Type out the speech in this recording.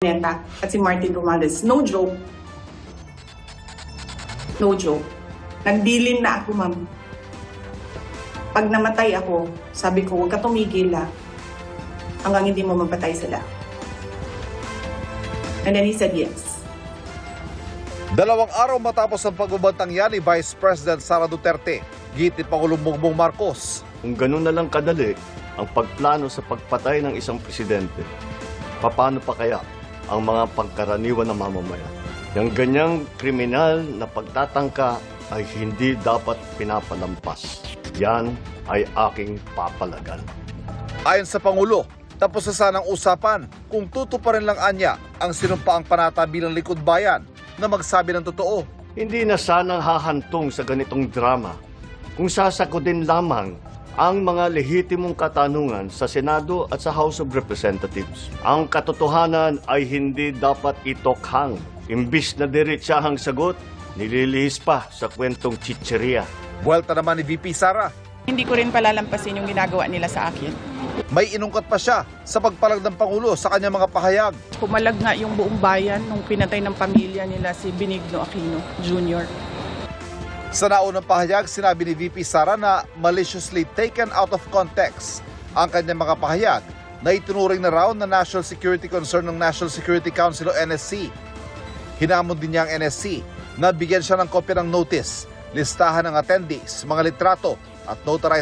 Neta at si Martin Romales. No joke. No joke. Nagbilin na ako, ma'am. Pag namatay ako, sabi ko, huwag ka tumigil hanggang hindi mo mapatay sila. And then he said yes. 2 araw matapos ang pagbabantang yan ni Vice President Sara Duterte, git ni Pangulong Bongbong Marcos. Kung ganun na lang kadali ang pagplano sa pagpatay ng isang presidente, paano pa kaya ang mga pagkaraniwan na mamamayan? Yung ganyang kriminal na pagtatangka ay hindi dapat pinapalampas. Yan ay aking papalagan. Ayon sa Pangulo, tapos na sanang usapan kung tutuparin lang anya ang sinumpaang panata bilang likod bayan na magsabi ng totoo. Hindi na sanang hahantong sa ganitong drama kung sasakodin lamang ang mga lehitimong katanungan sa Senado at sa House of Representatives. Ang katotohanan ay hindi dapat itokhang. Imbis na diretsahang sagot, nililihis pa sa kwentong chicheria. Buwelta naman ni VP Sara. Hindi ko rin palalampasin yung ginagawa nila sa akin. May inungkat pa siya sa pagpalag ng Pangulo sa kanyang mga pahayag. Pumalag nga yung buong bayan nung pinatay ng pamilya nila si Benigno Aquino Jr. Sa naunang pahayag, sinabi ni VP Sara na maliciously taken out of context ang kanyang mga pahayag na itunuring na raw na national security concern ng National Security Council o NSC. Hinamon din niya ang NSC na bigyan siya ng kopya ng notice, listahan ng attendees, mga litrato at notarized